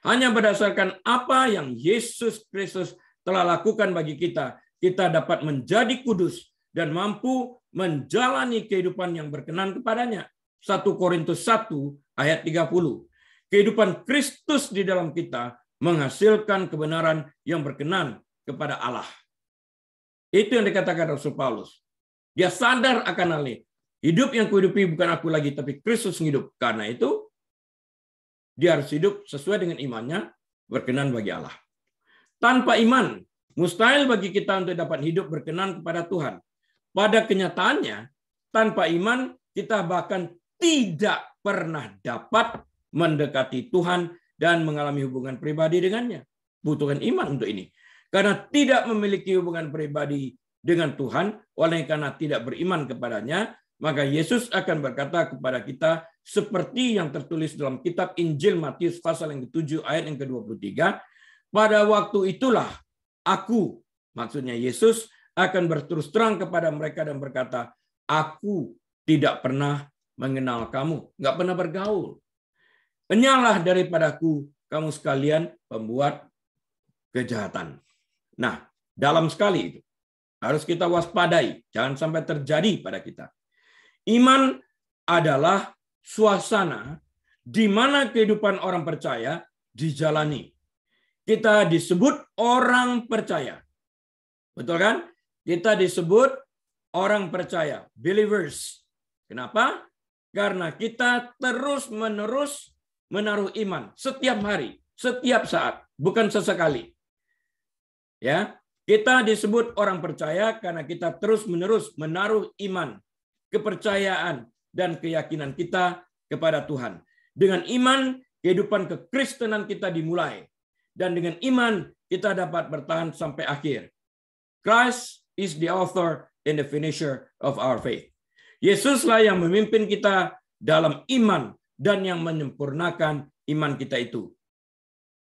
Hanya berdasarkan apa yang Yesus Kristus telah lakukan bagi kita, kita dapat menjadi kudus dan mampu menjalani kehidupan yang berkenan kepadanya. 1 Korintus 1 ayat 30. Kehidupan Kristus di dalam kita menghasilkan kebenaran yang berkenan kepada Allah. Itu yang dikatakan Rasul Paulus. Dia sadar akan hal ini. Hidup yang kuhidupi bukan aku lagi, tapi Kristus yang hidup. Karena itu, dia harus hidup sesuai dengan imannya, berkenan bagi Allah. Tanpa iman, mustahil bagi kita untuk dapat hidup berkenan kepada Tuhan. Pada kenyataannya, tanpa iman, kita bahkan tidak pernah dapat mendekati Tuhan dan mengalami hubungan pribadi dengannya. Butuhkan iman untuk ini. Karena tidak memiliki hubungan pribadi dengan Tuhan, oleh karena tidak beriman kepadanya, maka Yesus akan berkata kepada kita seperti yang tertulis dalam kitab Injil Matius pasal yang ke-7 ayat yang ke-23, pada waktu itulah aku, maksudnya Yesus, akan berterus terang kepada mereka dan berkata, aku tidak pernah mengenal kamu, nggak pernah bergaul. Enyahlah daripadaku, kamu sekalian pembuat kejahatan. Nah, dalam sekali itu. Harus kita waspadai, jangan sampai terjadi pada kita. Iman adalah suasana di mana kehidupan orang percaya dijalani. Kita disebut orang percaya. Betul kan? Kita disebut orang percaya, believers. Kenapa? Karena kita terus-menerus menaruh iman setiap hari, setiap saat, bukan sesekali. Ya. Kita disebut orang percaya karena kita terus-menerus menaruh iman, kepercayaan, dan keyakinan kita kepada Tuhan. Dengan iman, kehidupan kekristenan kita dimulai. Dan dengan iman, kita dapat bertahan sampai akhir. Christ is the author and the finisher of our faith. Yesuslah yang memimpin kita dalam iman dan yang menyempurnakan iman kita itu.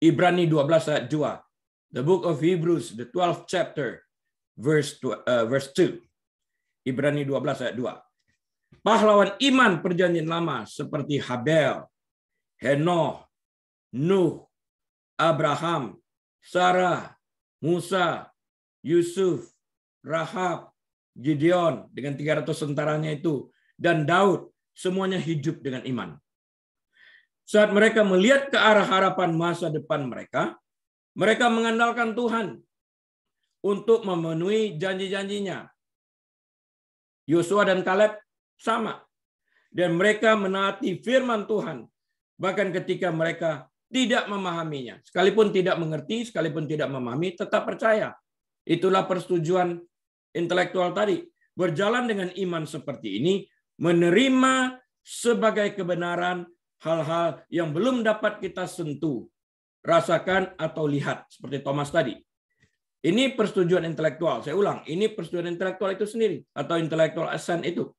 Ibrani 12 ayat 2. The book of Hebrews, the 12th chapter, verse 2. Ibrani 12 ayat 2. Pahlawan iman perjanjian lama seperti Habel, Henoh, Nuh, Abraham, Sarah, Musa, Yusuf, Rahab, Gideon dengan 300 tentaranya itu, dan Daud, semuanya hidup dengan iman. Saat mereka melihat ke arah harapan masa depan mereka mengandalkan Tuhan untuk memenuhi janji-janjinya. Yosua dan Kaleb sama. Dan mereka menaati firman Tuhan. Bahkan ketika mereka tidak memahaminya. Sekalipun tidak mengerti, sekalipun tidak memahami, tetap percaya. Itulah persetujuan intelektual tadi. Berjalan dengan iman seperti ini, menerima sebagai kebenaran hal-hal yang belum dapat kita sentuh, rasakan, atau lihat. Seperti Thomas tadi. Ini persetujuan intelektual. Saya ulang, ini persetujuan intelektual itu sendiri. Atau intellectual assent itu.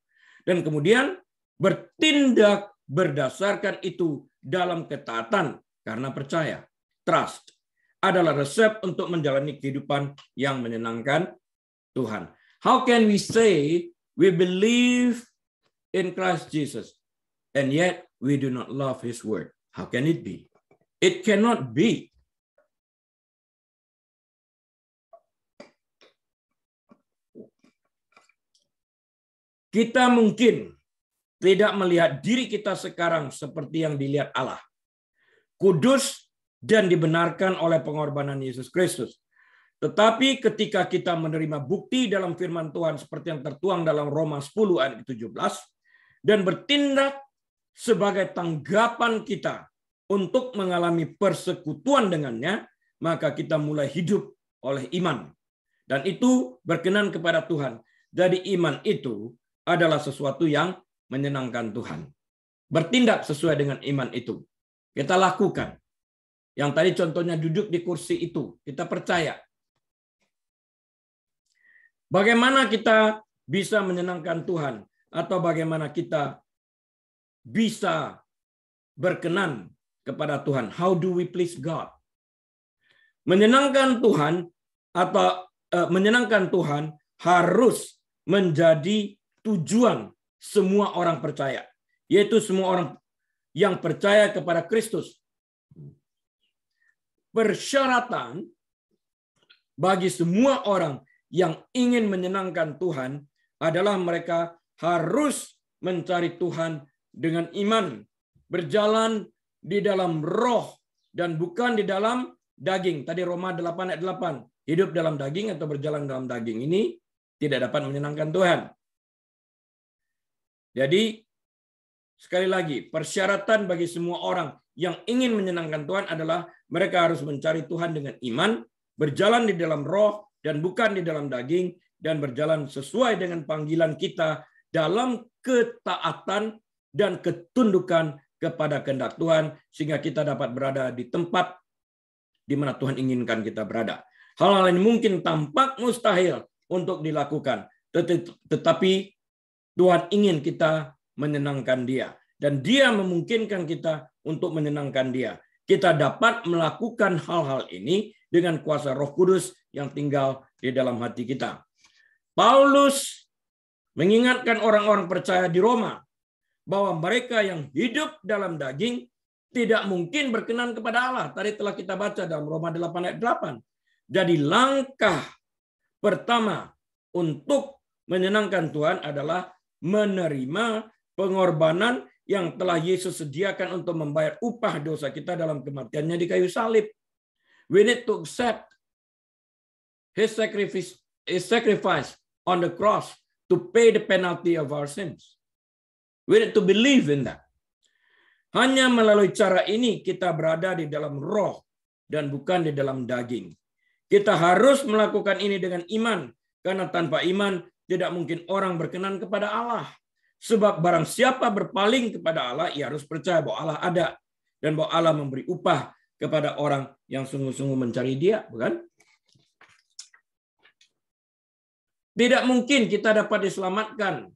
Dan kemudian bertindak berdasarkan itu dalam ketaatan karena percaya. Trust adalah resep untuk menjalani kehidupan yang menyenangkan Tuhan. How can we say we believe in Christ Jesus and yet we do not love His word? How can it be? It cannot be. Kita mungkin tidak melihat diri kita sekarang seperti yang dilihat Allah. Kudus dan dibenarkan oleh pengorbanan Yesus Kristus. Tetapi ketika kita menerima bukti dalam firman Tuhan seperti yang tertuang dalam Roma 10 ayat 17 dan bertindak sebagai tanggapan kita untuk mengalami persekutuan dengannya, maka kita mulai hidup oleh iman. Dan itu berkenan kepada Tuhan. Jadi iman itu adalah sesuatu yang menyenangkan Tuhan. Bertindak sesuai dengan iman itu. Kita lakukan. Yang tadi contohnya duduk di kursi itu. Kita percaya. Bagaimana kita bisa menyenangkan Tuhan? Atau bagaimana kita bisa berkenan kepada Tuhan? How do we please God? Menyenangkan Tuhan atau menyenangkan Tuhan harus menjadi tujuan semua orang percaya, yaitu semua orang yang percaya kepada Kristus. Persyaratan bagi semua orang yang ingin menyenangkan Tuhan adalah mereka harus mencari Tuhan dengan iman, berjalan di dalam roh dan bukan di dalam daging. Tadi Roma 8 ayat 8, hidup dalam daging atau berjalan dalam daging ini tidak dapat menyenangkan Tuhan. Jadi, sekali lagi, persyaratan bagi semua orang yang ingin menyenangkan Tuhan adalah mereka harus mencari Tuhan dengan iman, berjalan di dalam roh dan bukan di dalam daging, dan berjalan sesuai dengan panggilan kita dalam ketaatan dan ketundukan kepada kehendak Tuhan, sehingga kita dapat berada di tempat di mana Tuhan inginkan kita berada. Hal-hal ini mungkin tampak mustahil untuk dilakukan, tetapi Tuhan ingin kita menyenangkan Dia. Dan Dia memungkinkan kita untuk menyenangkan Dia. Kita dapat melakukan hal-hal ini dengan kuasa Roh Kudus yang tinggal di dalam hati kita. Paulus mengingatkan orang-orang percaya di Roma bahwa mereka yang hidup dalam daging tidak mungkin berkenan kepada Allah. Tadi telah kita baca dalam Roma 8 ayat 8. Jadi langkah pertama untuk menyenangkan Tuhan adalah menerima pengorbanan yang telah Yesus sediakan untuk membayar upah dosa kita dalam kematiannya di kayu salib. We need to accept His sacrifice on the cross to pay the penalty of our sins. We need to believe in that. Hanya melalui cara ini kita berada di dalam roh dan bukan di dalam daging. Kita harus melakukan ini dengan iman, karena tanpa iman tidak mungkin orang berkenan kepada Allah. Sebab barang siapa berpaling kepada Allah, ia harus percaya bahwa Allah ada dan bahwa Allah memberi upah kepada orang yang sungguh-sungguh mencari Dia, bukan? Tidak mungkin kita dapat diselamatkan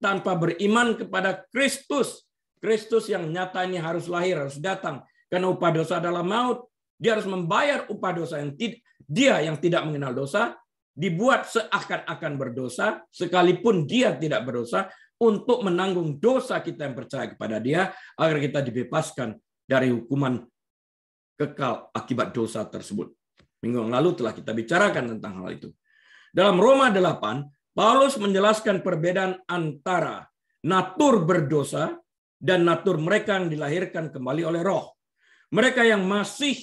tanpa beriman kepada Kristus. Kristus yang nyata ini harus lahir, harus datang. Karena upah dosa adalah maut. Dia harus membayar upah dosa yang dia yang tidak mengenal dosa, dibuat seakan-akan berdosa, sekalipun dia tidak berdosa, untuk menanggung dosa kita yang percaya kepada Dia, agar kita dibebaskan dari hukuman kekal akibat dosa tersebut. Minggu yang lalu telah kita bicarakan tentang hal itu. Dalam Roma 8, Paulus menjelaskan perbedaan antara natur berdosa dan natur mereka yang dilahirkan kembali oleh Roh. Mereka yang masih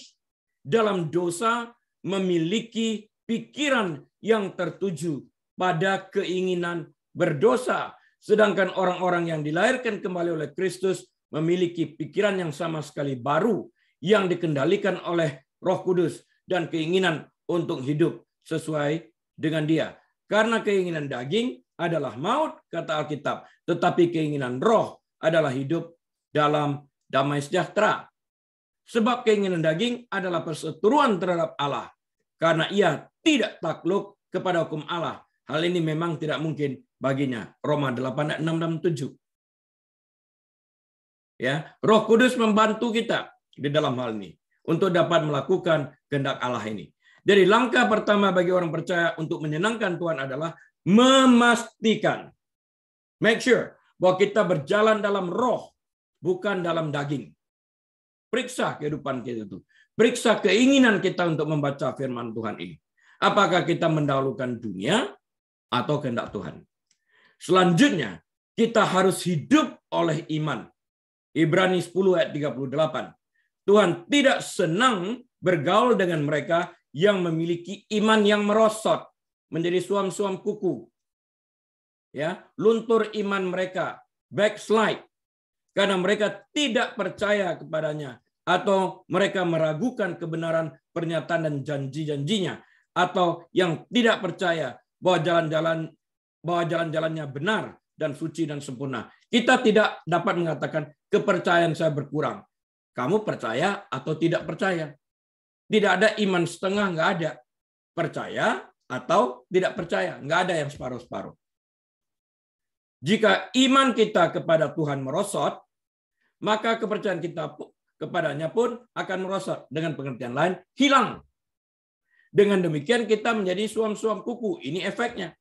dalam dosa memiliki pikiran yang tertuju pada keinginan berdosa. Sedangkan orang-orang yang dilahirkan kembali oleh Kristus memiliki pikiran yang sama sekali baru, yang dikendalikan oleh Roh Kudus dan keinginan untuk hidup sesuai dengan Dia. Karena keinginan daging adalah maut, kata Alkitab, tetapi keinginan roh adalah hidup dalam damai sejahtera. Sebab keinginan daging adalah perseteruan terhadap Allah, karena ia tidak takluk kepada hukum Allah. Hal ini memang tidak mungkin baginya. Roma 8 ayat 6 dan 7. Ya, Roh Kudus membantu kita di dalam hal ini untuk dapat melakukan kehendak Allah ini. Jadi langkah pertama bagi orang percaya untuk menyenangkan Tuhan adalah memastikan, make sure bahwa kita berjalan dalam roh, bukan dalam daging. Periksa kehidupan kita itu. Periksa keinginan kita untuk membaca firman Tuhan ini. Apakah kita mendahulukan dunia atau kehendak Tuhan? Selanjutnya, kita harus hidup oleh iman. Ibrani 10 ayat 38. Tuhan tidak senang bergaul dengan mereka yang memiliki iman yang merosot, menjadi suam-suam kuku. Ya, luntur iman mereka, backslide. Karena mereka tidak percaya kepadanya, atau mereka meragukan kebenaran pernyataan dan janji-janjinya, atau yang tidak percaya bahwa jalan-jalannya benar dan suci dan sempurna. Kita tidak dapat mengatakan kepercayaan saya berkurang. Kamu percaya atau tidak percaya? Tidak ada iman setengah, nggak ada. Percaya atau tidak percaya, nggak ada yang separuh-separuh. Jika iman kita kepada Tuhan merosot, maka kepercayaan kita kepadanya pun akan merosot. Dengan pengertian lain, hilang. Dengan demikian kita menjadi suam-suam kuku. Ini efeknya.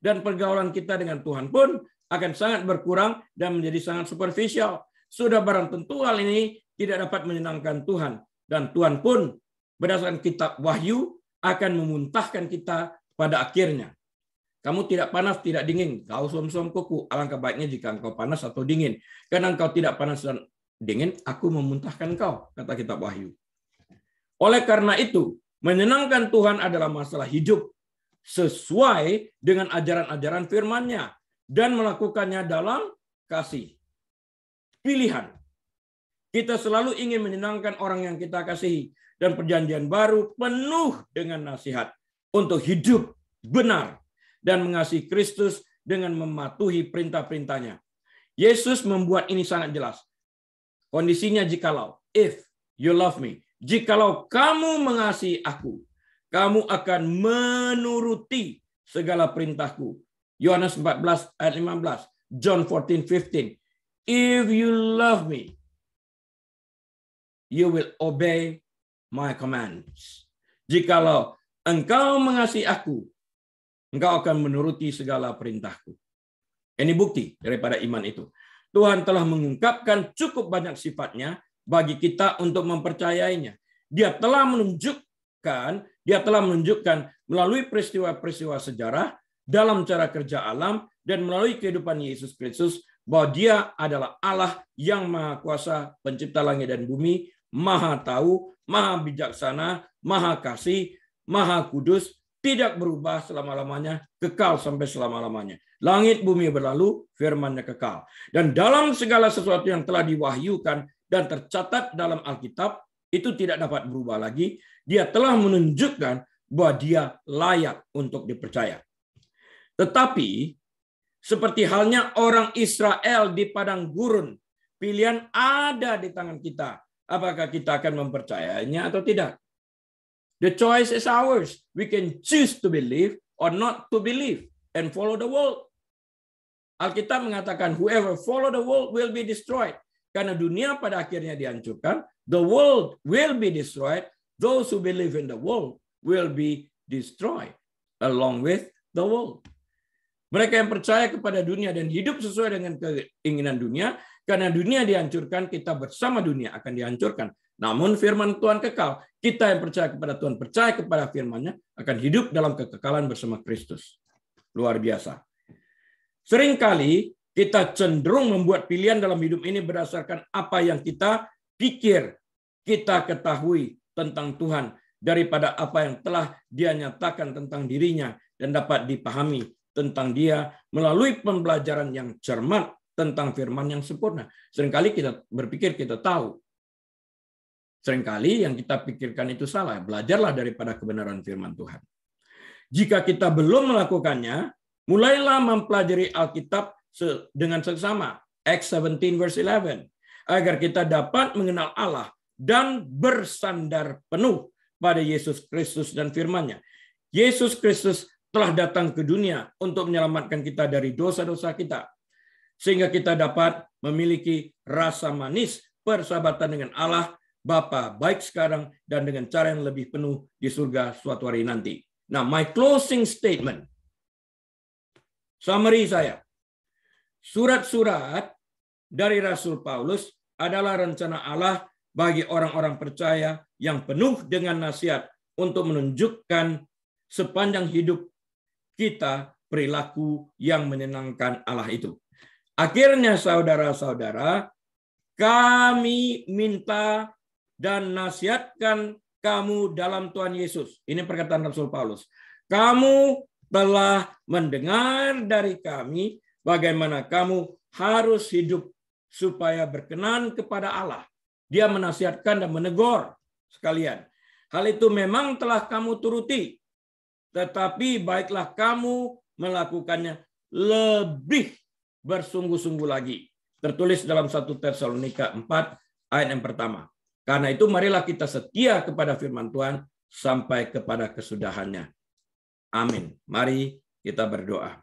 Dan pergaulan kita dengan Tuhan pun akan sangat berkurang dan menjadi sangat superficial. Sudah barang tentu hal ini tidak dapat menyenangkan Tuhan. Dan Tuhan pun berdasarkan kitab Wahyu akan memuntahkan kita pada akhirnya. Kamu tidak panas, tidak dingin. Kau suam-suam kuku. Alangkah baiknya jika engkau panas atau dingin. Karena engkau tidak panas dan dingin, aku memuntahkan kau, kata kitab Wahyu. Oleh karena itu, menyenangkan Tuhan adalah masalah hidup sesuai dengan ajaran-ajaran firman-Nya dan melakukannya dalam kasih. Pilihan. Kita selalu ingin menyenangkan orang yang kita kasihi, dan perjanjian baru penuh dengan nasihat untuk hidup benar dan mengasihi Kristus dengan mematuhi perintah-perintahnya. Yesus membuat ini sangat jelas. Kondisinya jikalau, if you love me, jikalau kamu mengasihi aku, kamu akan menuruti segala perintahku. Yohanes 14 ayat 15, John 14:15. If you love me, you will obey my commands. Jikalau engkau mengasihi aku, engkau akan menuruti segala perintahku. Ini bukti daripada iman itu. Tuhan telah mengungkapkan cukup banyak sifatnya bagi kita untuk mempercayainya. Dia telah menunjukkan melalui peristiwa-peristiwa sejarah, dalam cara kerja alam, dan melalui kehidupan Yesus Kristus bahwa Dia adalah Allah yang Maha Kuasa, pencipta langit dan bumi, Maha tahu, Maha bijaksana, Maha kasih, Maha kudus, tidak berubah selama-lamanya, kekal sampai selama-lamanya. Langit bumi berlalu, firman-Nya kekal. Dan dalam segala sesuatu yang telah diwahyukan dan tercatat dalam Alkitab, itu tidak dapat berubah lagi. Dia telah menunjukkan bahwa dia layak untuk dipercaya. Tetapi seperti halnya orang Israel di padang gurun, pilihan ada di tangan kita. Apakah kita akan mempercayainya atau tidak? The choice is ours. We can choose to believe or not to believe and follow the world. Alkitab mengatakan whoever follow the world will be destroyed. Karena dunia pada akhirnya dihancurkan, the world will be destroyed. Those who believe in the world will be destroyed along with the world. Mereka yang percaya kepada dunia dan hidup sesuai dengan keinginan dunia, karena dunia dihancurkan, kita bersama dunia akan dihancurkan. Namun firman Tuhan kekal. Kita yang percaya kepada Tuhan, percaya kepada firman-Nya, akan hidup dalam kekekalan bersama Kristus. Luar biasa. Seringkali kita cenderung membuat pilihan dalam hidup ini berdasarkan apa yang kita pikir, kita ketahui tentang Tuhan, daripada apa yang telah Dia nyatakan tentang dirinya dan dapat dipahami tentang Dia melalui pembelajaran yang cermat tentang firman yang sempurna. Seringkali kita berpikir kita tahu. Seringkali yang kita pikirkan itu salah. Belajarlah daripada kebenaran firman Tuhan. Jika kita belum melakukannya, mulailah mempelajari Alkitab dengan seksama. Acts 17 verse 11. Agar kita dapat mengenal Allah dan bersandar penuh pada Yesus Kristus dan firman-Nya. Yesus Kristus telah datang ke dunia untuk menyelamatkan kita dari dosa-dosa kita. Sehingga kita dapat memiliki rasa manis persahabatan dengan Allah Bapa baik sekarang dan dengan cara yang lebih penuh di surga suatu hari nanti. Nah, my closing statement. Summary saya. Surat-surat dari Rasul Paulus adalah rencana Allah bagi orang-orang percaya yang penuh dengan nasihat untuk menunjukkan sepanjang hidup kita perilaku yang menyenangkan Allah itu. Akhirnya saudara-saudara, kami minta dan nasihatkan kamu dalam Tuhan Yesus. Ini perkataan Rasul Paulus. Kamu telah mendengar dari kami bagaimana kamu harus hidup supaya berkenan kepada Allah. Dia menasihatkan dan menegur sekalian. Hal itu memang telah kamu turuti. Tetapi baiklah kamu melakukannya lebih bersungguh-sungguh lagi. Tertulis dalam 1 Tesalonika 4 ayat yang pertama. Karena itu marilah kita setia kepada firman Tuhan sampai kepada kesudahannya. Amin. Mari kita berdoa.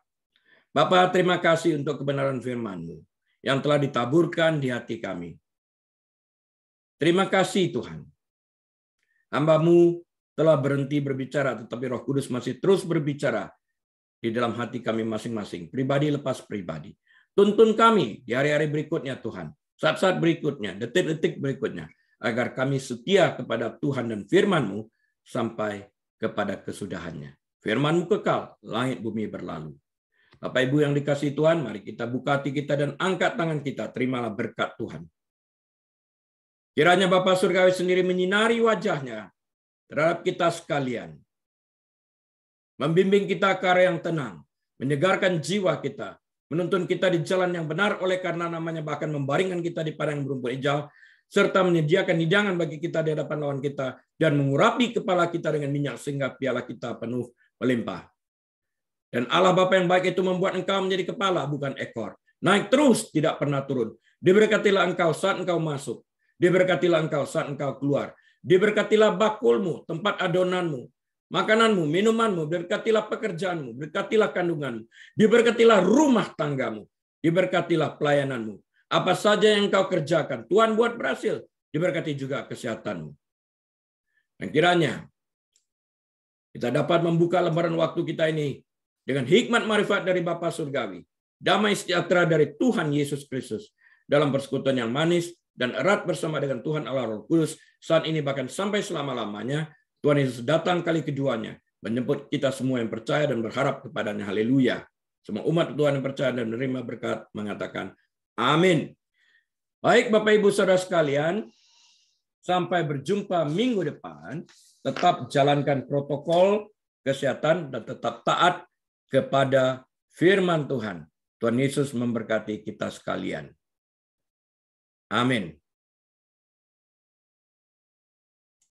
Bapa, terima kasih untuk kebenaran firman-Mu yang telah ditaburkan di hati kami. Terima kasih Tuhan. Hamba-Mu telah berhenti berbicara, tetapi Roh Kudus masih terus berbicara di dalam hati kami masing-masing. Pribadi lepas pribadi. Tuntun kami di hari-hari berikutnya Tuhan. Saat-saat berikutnya, detik-detik berikutnya. Agar kami setia kepada Tuhan dan firman-Mu sampai kepada kesudahannya. Firman-Mu kekal, langit bumi berlalu. Bapak Ibu yang dikasihi Tuhan, mari kita buka hati kita dan angkat tangan kita. Terimalah berkat Tuhan. Kiranya Bapa Surgawi sendiri menyinari wajah-Nya terhadap kita sekalian. Membimbing kita ke arah yang tenang. Menyegarkan jiwa kita. Menuntun kita di jalan yang benar oleh karena namanya, bahkan membaringkan kita di padang berumput hijau, serta menyediakan hidangan bagi kita di hadapan lawan kita, dan mengurapi kepala kita dengan minyak sehingga piala kita penuh melimpah. Dan Allah Bapa yang baik itu membuat engkau menjadi kepala, bukan ekor. Naik terus, tidak pernah turun. Diberkatilah engkau saat engkau masuk. Diberkatilah engkau saat engkau keluar. Diberkatilah bakulmu, tempat adonanmu, makananmu, minumanmu. Diberkatilah pekerjaanmu, berkatilah kandunganmu. Diberkatilah rumah tanggamu. Diberkatilah pelayananmu. Apa saja yang kau kerjakan, Tuhan buat berhasil. Diberkati juga kesehatanmu. Dan kiranya kita dapat membuka lembaran waktu kita ini dengan hikmat marifat dari Bapa Surgawi, damai sejahtera dari Tuhan Yesus Kristus, dalam persekutuan yang manis dan erat bersama dengan Tuhan Allah Roh Kudus, saat ini bahkan sampai selama-lamanya. Tuhan Yesus datang kali keduanya, menjemput kita semua yang percaya dan berharap kepadanya. Haleluya. Semua umat Tuhan yang percaya dan menerima berkat mengatakan amin. Baik Bapak Ibu Saudara sekalian, sampai berjumpa minggu depan. Tetap jalankan protokol kesehatan dan tetap taat kepada firman Tuhan. Tuhan Yesus memberkati kita sekalian. Amin.